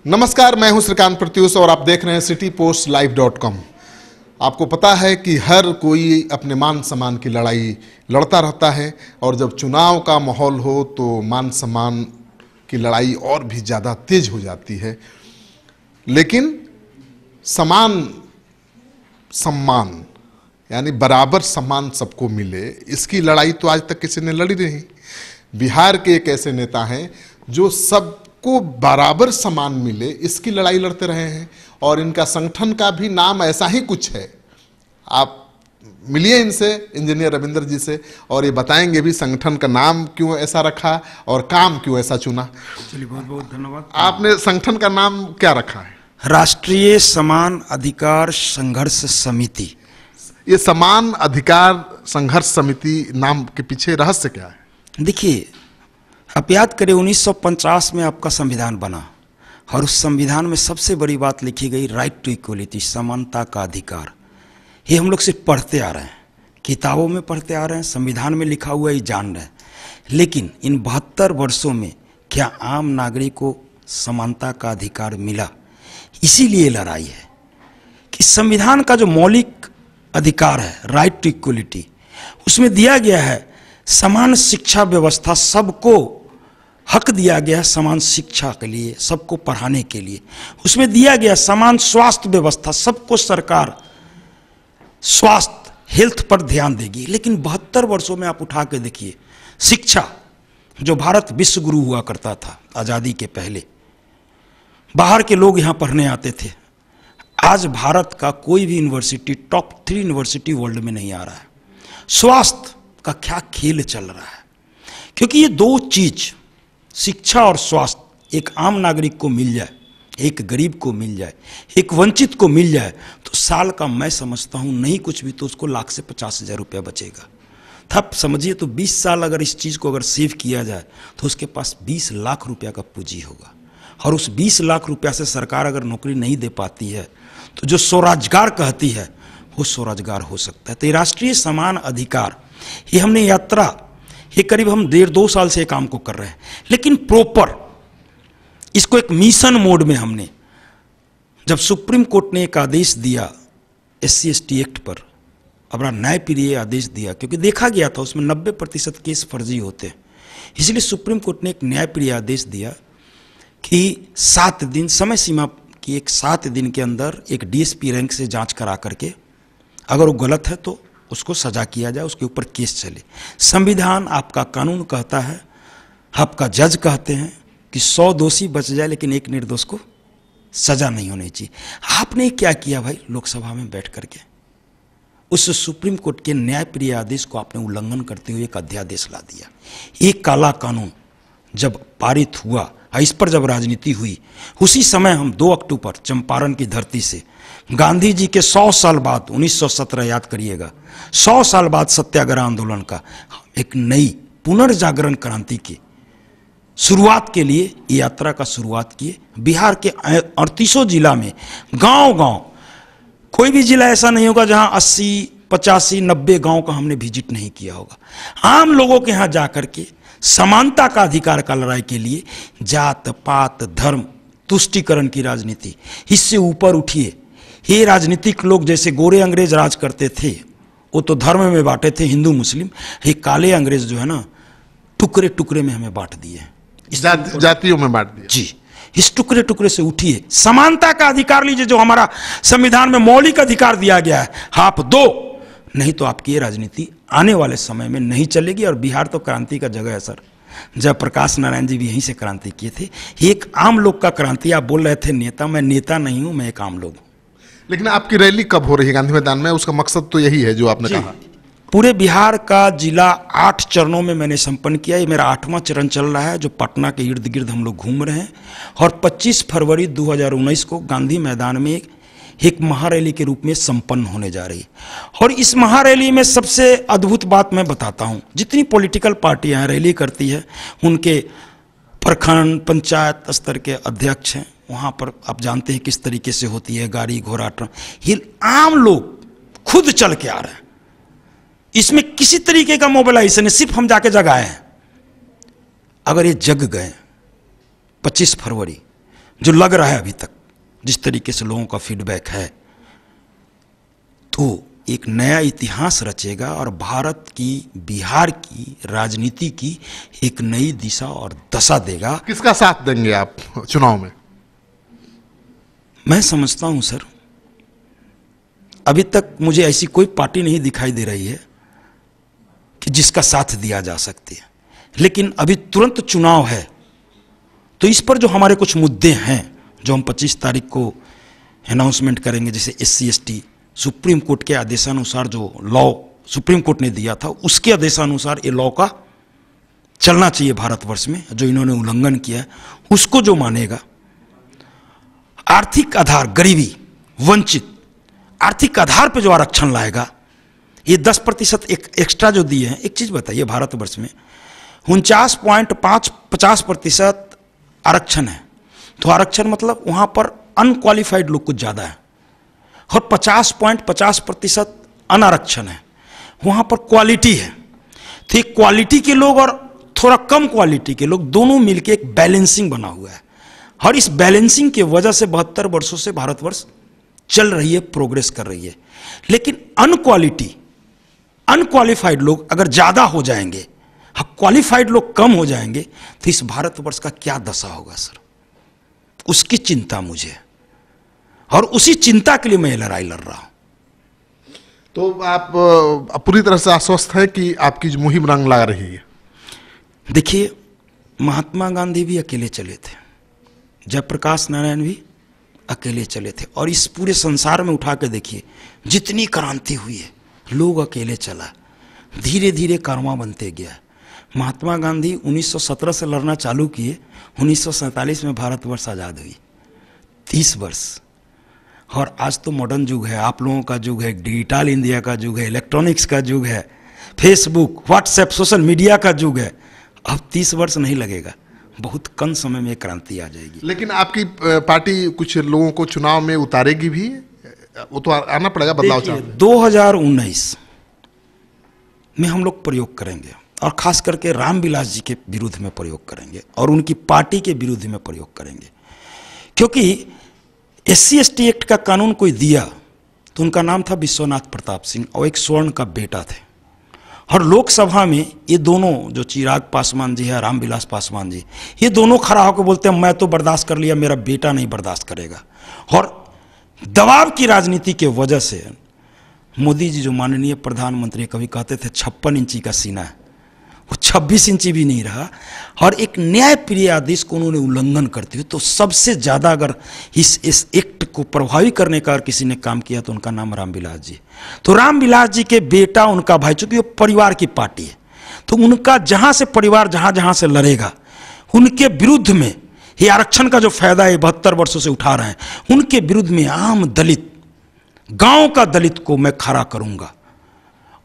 नमस्कार, मैं हूं श्रीकांत प्रत्युष और आप देख रहे हैं citypostlive.com। आपको पता है कि हर कोई अपने मान सम्मान की लड़ाई लड़ता रहता है और जब चुनाव का माहौल हो तो मान सम्मान की लड़ाई और भी ज़्यादा तेज हो जाती है। लेकिन समान सम्मान यानी बराबर सम्मान सबको मिले, इसकी लड़ाई तो आज तक किसी ने लड़ी नहीं। बिहार के एक ऐसे नेता हैं जो सबको बराबर सम्मान मिले, इसकी लड़ाई लड़ते रहे हैं और इनका संगठन का भी नाम ऐसा ही कुछ है। आप मिलिए इनसे, इंजीनियर रविंद्र जी से, और ये बताएंगे भी संगठन का नाम क्यों ऐसा रखा और काम क्यों ऐसा चुना। चलिए, बहुत बहुत धन्यवाद। आपने संगठन का नाम क्या रखा है? राष्ट्रीय समान अधिकार संघर्ष समिति। ये समान अधिकार संघर्ष समिति नाम के पीछे रहस्य क्या है? देखिए, आप याद करें 1950 में आपका संविधान बना और उस संविधान में सबसे बड़ी बात लिखी गई राइट टू इक्वलिटी, समानता का अधिकार। ये हम लोग सिर्फ पढ़ते आ रहे हैं, किताबों में पढ़ते आ रहे हैं, संविधान में लिखा हुआ ही जान रहे हैं। लेकिन इन 72 वर्षों में क्या आम नागरिक को समानता का अधिकार मिला? इसीलिए लड़ाई है कि संविधान का जो मौलिक अधिकार है राइट टू इक्वलिटी, उसमें दिया गया है समान शिक्षा व्यवस्था, सबको हक दिया गया है समान शिक्षा के लिए, सबको पढ़ाने के लिए। उसमें दिया गया समान स्वास्थ्य व्यवस्था, सबको सरकार स्वास्थ्य हेल्थ पर ध्यान देगी। लेकिन 72 वर्षों में आप उठा के देखिए, शिक्षा जो भारत विश्व गुरु हुआ करता था आज़ादी के पहले, बाहर के लोग यहाँ पढ़ने आते थे, आज भारत का कोई भी यूनिवर्सिटी टॉप 3 यूनिवर्सिटी वर्ल्ड में नहीं आ रहा है। स्वास्थ्य का क्या खेल चल रहा है, क्योंकि ये दो चीज, शिक्षा और स्वास्थ्य, एक आम नागरिक को मिल जाए, एक गरीब को मिल जाए, एक वंचित को मिल जाए, तो साल का मैं समझता हूं नहीं कुछ भी तो उसको लाख से 50,000 रुपया बचेगा। तब समझिए तो 20 साल अगर इस चीज को अगर सेव किया जाए तो उसके पास 20 लाख रुपया का पूंजी होगा। और उस 20 लाख रुपया से सरकार अगर नौकरी नहीं दे पाती है तो जो स्वरोजगार कहती है वो स्वरोजगार हो सकता है। तो ये राष्ट्रीय समान अधिकार, ये हमने यात्रा, ये करीब हम 1.5-2 साल से काम को कर रहे हैं, लेकिन प्रॉपर इसको एक मिशन मोड में हमने, जब सुप्रीम कोर्ट ने एक आदेश दिया SC/ST एक्ट पर, बड़ा न्यायप्रिय आदेश दिया, क्योंकि देखा गया था उसमें 90% केस फर्जी होते हैं, इसलिए सुप्रीम कोर्ट ने एक न्यायप्रिय आदेश दिया कि 7 दिन समय सीमा की, एक 7 दिन के अंदर एक DSP रैंक से जांच करा करके अगर वो गलत है तो उसको सजा किया जाए, उसके ऊपर केस चले। संविधान, आपका कानून कहता है, आपका जज कहते हैं कि 100 दोषी बच जाए लेकिन एक निर्दोष को सजा नहीं होनी चाहिए। आपने क्या किया भाई, लोकसभा में बैठ करके उस सुप्रीम कोर्ट के न्यायप्रिय आदेश को आपने उल्लंघन करते हुए एक अध्यादेश ला दिया। एक काला कानून जब पारित हुआ, इस पर जब राजनीति हुई, उसी समय हम 2 अक्टूबर चंपारण की धरती से गांधी जी के 100 साल बाद, 1917 याद करिएगा, 100 साल बाद सत्याग्रह आंदोलन का एक नई पुनर्जागरण क्रांति की शुरुआत के लिए यात्रा का शुरुआत किए। बिहार के 38 जिला में गांव गांव, कोई भी जिला ऐसा नहीं होगा जहां 80, 85, 90 गांव का हमने विजिट नहीं किया होगा। आम लोगों के यहां जाकर के समानता का अधिकार का लड़ाई के लिए, जात पात धर्म तुष्टीकरण की राजनीति, इससे ऊपर उठिए। ये राजनीतिक लोग जैसे गोरे अंग्रेज राज करते थे, वो तो धर्म में बांटे थे हिंदू मुस्लिम, ये काले अंग्रेज जो है ना, टुकड़े टुकड़े में हमें बांट दिए, जातियों में बांट दिया। जी, इस टुकड़े टुकड़े से उठिए, समानता का अधिकार लीजिए, जो हमारा संविधान में मौलिक अधिकार दिया गया है, आप दो, नहीं तो आपकी ये राजनीति आने वाले समय में नहीं चलेगी। और बिहार तो क्रांति का जगह है सर, जयप्रकाश नारायण जी भी यहीं से क्रांति किए थे। एक आम लोग का क्रांति, आप बोल रहे थे नेता, मैं नेता नहीं हूं, मैं एक आम लोग हूं। लेकिन आपकी रैली कब हो रही है गांधी मैदान में? उसका मकसद तो यही है जो आपने कहा। पूरे बिहार का जिला 8 चरणों में मैंने संपन्न किया। ये मेरा 8वां चरण चल रहा है, जो पटना के इर्द गिर्द हम लोग घूम रहे हैं। और 25 फरवरी 2019 को गांधी मैदान में एक महारैली के रूप में संपन्न होने जा रही है। और इस महारैली में सबसे अद्भुत बात मैं बताता हूं, जितनी पॉलिटिकल पार्टियां रैली करती है, उनके प्रखंड पंचायत स्तर के अध्यक्ष हैं, वहां पर आप जानते हैं किस तरीके से होती है, गाड़ी घोड़ा ट्रक। ये आम लोग खुद चल के आ रहे हैं, इसमें किसी तरीके का मोबिलाइजेशन है, सिर्फ हम जाके जगाए हैं। अगर ये जग गए 25 फरवरी जो लग रहा है अभी तक, जिस तरीके से लोगों का फीडबैक है, तो एक नया इतिहास रचेगा और भारत की, बिहार की राजनीति की एक नई दिशा और दशा देगा। किसका साथ देंगे आप चुनाव में? मैं समझता हूं सर, अभी तक मुझे ऐसी कोई पार्टी नहीं दिखाई दे रही है कि जिसका साथ दिया जा सकती है, लेकिन अभी तुरंत चुनाव है, तो इस पर जो हमारे कुछ मुद्दे हैं जो हम 25 तारीख को अनाउंसमेंट करेंगे, जैसे SC/ST सुप्रीम कोर्ट के आदेशानुसार जो लॉ सुप्रीम कोर्ट ने दिया था, उसके आदेशानुसार ये लॉ का चलना चाहिए भारतवर्ष में, जो इन्होंने उल्लंघन किया है उसको जो मानेगा। आर्थिक आधार, गरीबी, वंचित, आर्थिक आधार पे जो आरक्षण लाएगा, ये 10% एक्स्ट्रा जो दिए हैं। एक चीज बताइए, भारतवर्ष में 49.50% आरक्षण है, तो आरक्षण मतलब वहां पर अनक्वालिफाइड लोग कुछ ज्यादा है, और 50.50% अनारक्षण है, वहां पर क्वालिटी है। तो एक क्वालिटी के लोग और थोड़ा कम क्वालिटी के लोग दोनों मिलकर एक बैलेंसिंग बना हुआ है, और इस बैलेंसिंग की वजह से 72 वर्षों से भारतवर्ष चल रही है, प्रोग्रेस कर रही है। लेकिन अनक्वालिफाइड लोग अगर ज्यादा हो जाएंगे, क्वालिफाइड लोग कम हो जाएंगे, तो इस भारतवर्ष का क्या दशा होगा सर, उसकी चिंता मुझे है, और उसी चिंता के लिए मैं लड़ाई लड़ रहा हूं। तो आप पूरी तरह से आश्वस्त है कि आपकी जो मुहिम रंग ला रही है? देखिए, महात्मा गांधी भी अकेले चले थे, जयप्रकाश नारायण भी अकेले चले थे, और इस पूरे संसार में उठा के देखिए जितनी क्रांति हुई है, लोग अकेले चला, धीरे धीरे कर्मा बनते गया। महात्मा गांधी 1917 से लड़ना चालू किए, 1947 में भारतवर्ष आज़ाद हुई, 30 वर्ष। और आज तो मॉडर्न युग है, आप लोगों का युग है, डिजिटल इंडिया का युग है, इलेक्ट्रॉनिक्स का युग है, फेसबुक, व्हाट्सएप, सोशल मीडिया का युग है। अब 30 वर्ष नहीं लगेगा, बहुत कम समय में क्रांति आ जाएगी। लेकिन आपकी पार्टी कुछ लोगों को चुनाव में उतारेगी भी, वो तो आना पड़ेगा बदलाव चाहिए। 2019 में हम लोग प्रयोग करेंगे, और खास करके रामविलास जी के विरुद्ध में प्रयोग करेंगे, और उनकी पार्टी के विरुद्ध में प्रयोग करेंगे। क्योंकि SC/ST एक्ट का कानून कोई दिया तो उनका नाम था विश्वनाथ प्रताप सिंह, और एक स्वर्ण का बेटा थे। और लोकसभा में ये दोनों, जो चिराग पासवान जी है, रामविलास पासवान जी, ये दोनों खड़ा होकर बोलते हैं मैं तो बर्दाश्त कर लिया, मेरा बेटा नहीं बर्दाश्त करेगा। और दबाव की राजनीति के वजह से मोदी जी, जो माननीय प्रधानमंत्री, कभी कहते थे 56 इंची का सीना है, वो 26 इंची भी नहीं रहा, और एक न्यायप्रिय आदेश को उन्होंने उल्लंघन करते हुए, तो सबसे ज्यादा अगर इस एक्ट को प्रभावी करने का किसी ने काम किया तो उनका नाम रामविलास जी। तो रामविलास जी के बेटा, उनका भाई, चूंकि वो परिवार की पार्टी है, तो उनका जहां से परिवार जहां से लड़ेगा, उनके विरुद्ध में ये आरक्षण का जो फायदा है 72 वर्षों से उठा रहे हैं, उनके विरुद्ध में आम दलित, गांव का दलित को मैं खड़ा करूंगा,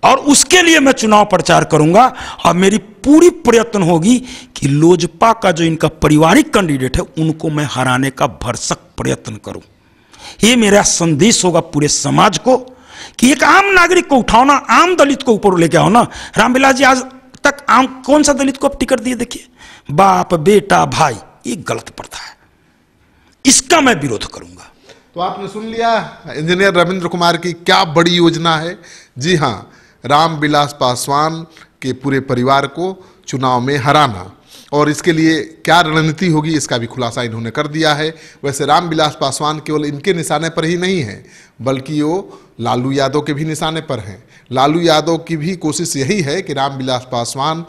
और उसके लिए मैं चुनाव प्रचार करूंगा। और मेरी पूरी प्रयत्न होगी कि लोजपा का जो इनका पारिवारिक कैंडिडेट है, उनको मैं हराने का भरसक प्रयत्न करूं। ये मेरा संदेश होगा पूरे समाज को, कि एक आम नागरिक को उठाओ ना, आम दलित को ऊपर लेके आओ ना। रामविलास जी आज तक आम कौन सा दलित को आप टिकट दिए? देखिए, बाप, बेटा, भाई, ये गलत प्रथा है, इसका मैं विरोध करूंगा। तो आपने सुन लिया इंजीनियर रविंद्र कुमार की क्या बड़ी योजना है। जी हाँ, रामविलास पासवान के पूरे परिवार को चुनाव में हराना, और इसके लिए क्या रणनीति होगी इसका भी खुलासा इन्होंने कर दिया है। वैसे रामविलास पासवान केवल इनके निशाने पर ही नहीं है, बल्कि वो लालू यादव के भी निशाने पर हैं। लालू यादव की भी कोशिश यही है कि रामविलास पासवान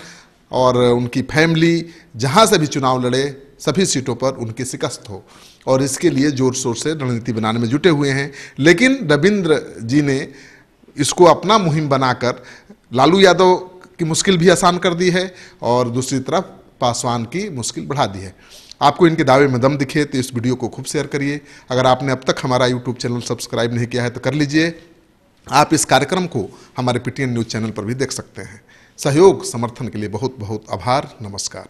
और उनकी फैमिली जहाँ से भी चुनाव लड़े, सभी सीटों पर उनकी शिकस्त हो, और इसके लिए जोर शोर से रणनीति बनाने में जुटे हुए हैं। लेकिन रविंद्र जी ने इसको अपना मुहिम बनाकर लालू यादव की मुश्किल भी आसान कर दी है, और दूसरी तरफ पासवान की मुश्किल बढ़ा दी है। आपको इनके दावे में दम दिखे तो इस वीडियो को खूब शेयर करिए। अगर आपने अब तक हमारा यूट्यूब चैनल सब्सक्राइब नहीं किया है तो कर लीजिए। आप इस कार्यक्रम को हमारे PTN न्यूज़ चैनल पर भी देख सकते हैं। सहयोग समर्थन के लिए बहुत बहुत आभार। नमस्कार।